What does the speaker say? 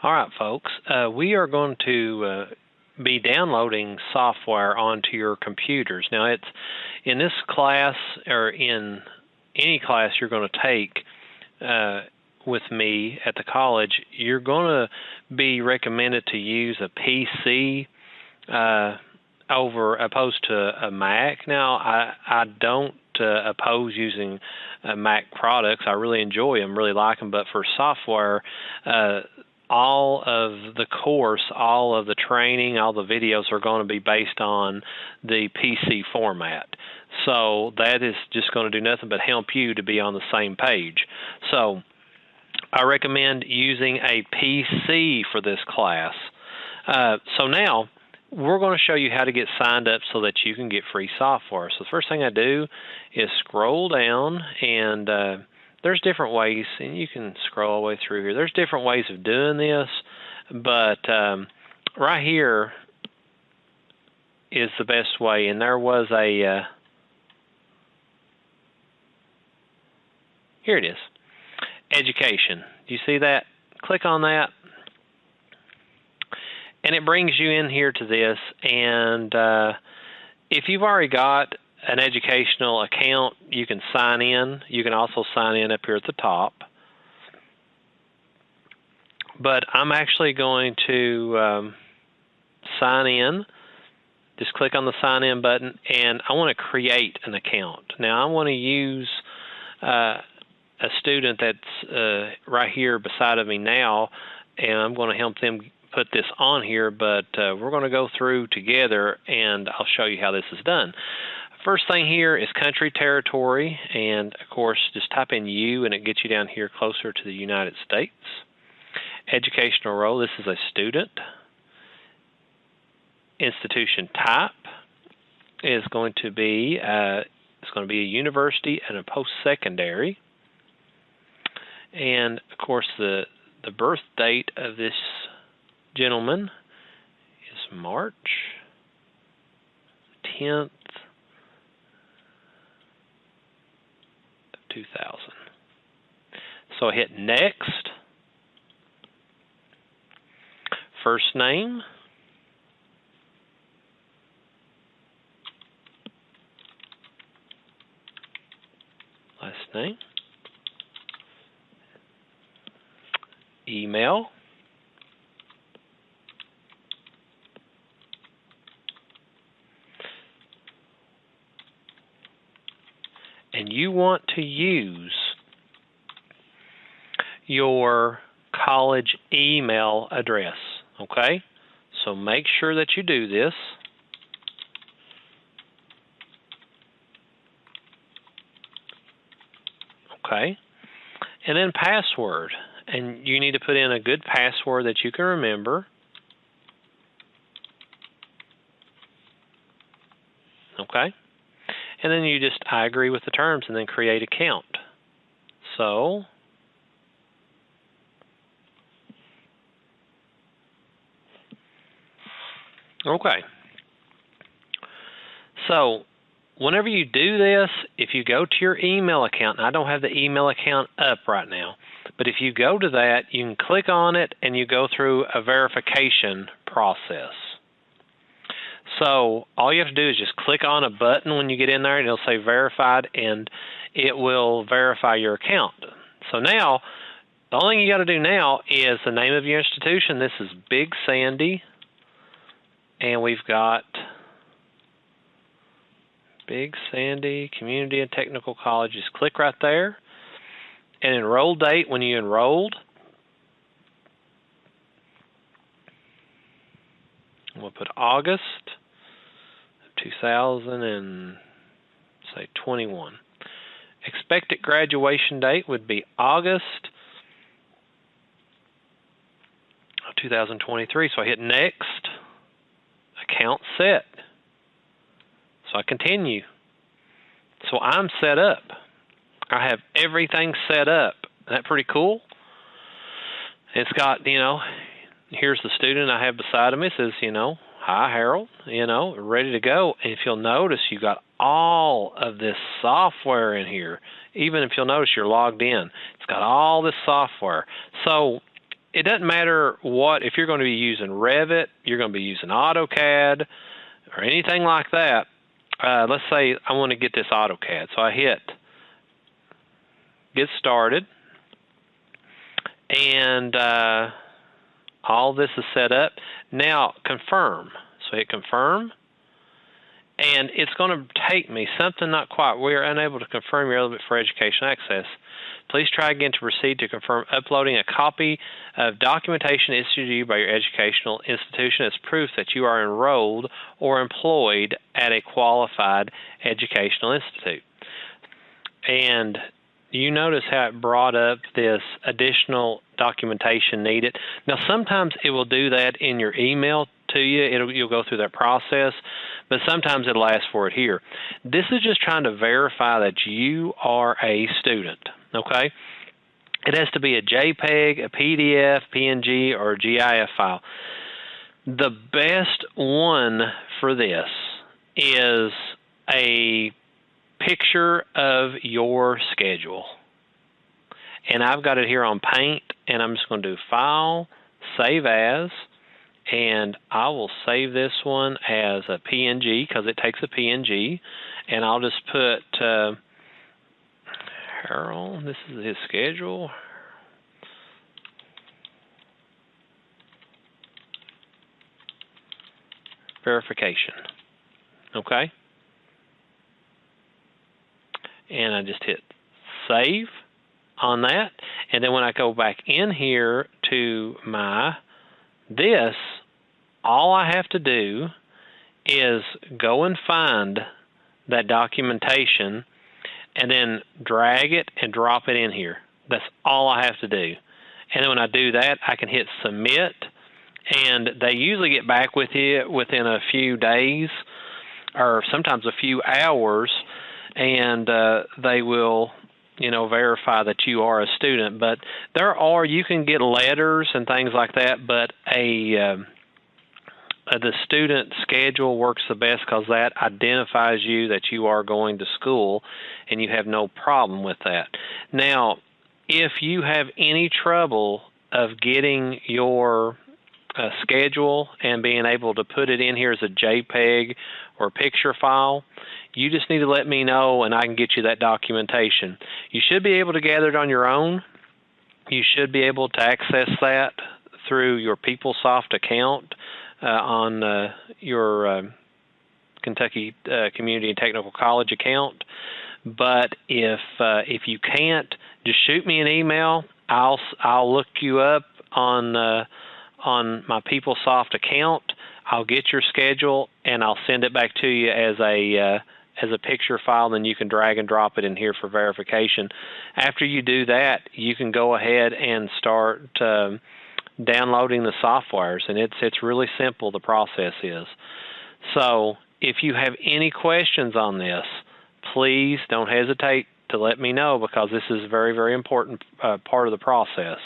All right, folks. We are going to be downloading software onto your computers. Now, it's in this class or in any class you're going to take with me at the college, you're going to be recommended to use a PC over opposed to a Mac. Now, I don't oppose using Mac products. I really enjoy them, really like them. But for software, all of the course, all of the training, all the videos are going to be based on the PC format. So that is just going to do nothing but help you to be on the same page. So I recommend using a PC for this class. So now we're going to show you how to get signed up so that you can get free software. So the first thing I do is scroll down, and there's different ways, and you can scroll all the way through here. There's different ways of doing this, but right here is the best way. And there was a, here it is, education. Do you see that? Click on that. And it brings you in here to this, and if you've already got an educational account, you can sign in. You can also sign in up here at the top. But I'm actually going to sign in. Just click on the sign in button, and I want to create an account. Now, I want to use a student that's right here beside of me now, and I'm going to help them put this on here, but we're going to go through together, and I'll show you how this is done. First thing here is country, territory, and of course just type in U and it gets you down here closer to the United States. Educational role, this is a student. Institution type is going to be a university and a post-secondary. And of course the birth date of this gentleman is March 10th, 2000. So I hit next. First name. Last name. Email. And you want to use your college email address, okay? So make sure that you do this. Okay? And then password. And you need to put in a good password that you can remember. Okay? And then you just, I agree with the terms, and then create account. So, okay. So, whenever you do this, if you go to your email account, and I don't have the email account up right now, but if you go to that, you can click on it, and you go through a verification process. So all you have to do is just click on a button when you get in there, and it'll say verified, and it will verify your account. So now, the only thing you got to do now is the name of your institution. This is Big Sandy, and we've got Big Sandy Community and Technical College. Just click right there, and enroll date when you enrolled. We'll put August 2021. Expected graduation date would be August of 2023. So I hit next. Account set. So I continue. So I'm set up. I have everything set up. Isn't that pretty cool? It's got, here's the student I have beside me. It says, hi, Harold, ready to go. And if you'll notice, you've got all of this software in here. Even if you'll notice you're logged in, it's got all this software. So it doesn't matter what, if you're going to be using Revit, you're going to be using AutoCAD, or anything like that. Let's say I want to get this AutoCAD. So I hit Get Started, and all this is set up. Now confirm. So hit confirm, and it's going to take me something not quite. We are unable to confirm your eligibility for education access. Please try again to proceed to confirm uploading a copy of documentation issued to you by your educational institution as proof that you are enrolled or employed at a qualified educational institute. And you notice how it brought up this additional documentation needed. Now, sometimes it will do that in your email to you. You'll go through that process, but sometimes it'll ask for it here. This is just trying to verify that you are a student, okay? It has to be a JPEG, a PDF, PNG, or a GIF file. The best one for this is a picture of your schedule. And I've got it here on Paint, and I'm just going to do File, Save As, and I will save this one as a PNG because it takes a PNG, and I'll just put Harold, this is his schedule. Verification. Okay? And I just hit save on that. And then when I go back in here to this, all I have to do is go and find that documentation and then drag it and drop it in here. That's all I have to do. And then when I do that, I can hit submit, and they usually get back with you within a few days or sometimes a few hours, and they will, verify that you are a student. But you can get letters and things like that, but the student schedule works the best because that identifies you that you are going to school, and you have no problem with that. Now, if you have any trouble of getting your schedule and being able to put it in here as a JPEG or picture file, you just need to let me know, and I can get you that documentation. You should be able to gather it on your own. You should be able to access that through your PeopleSoft account on your Kentucky Community and Technical College account. But if you can't, just shoot me an email. I'll look you up on my PeopleSoft account. I'll get your schedule, and I'll send it back to you as a picture file. Then you can drag and drop it in here for verification. After you do that, you can go ahead and start downloading the softwares, and it's really simple. The process is. So if you have any questions on this, please don't hesitate to let me know, because this is a very, very important part of the process.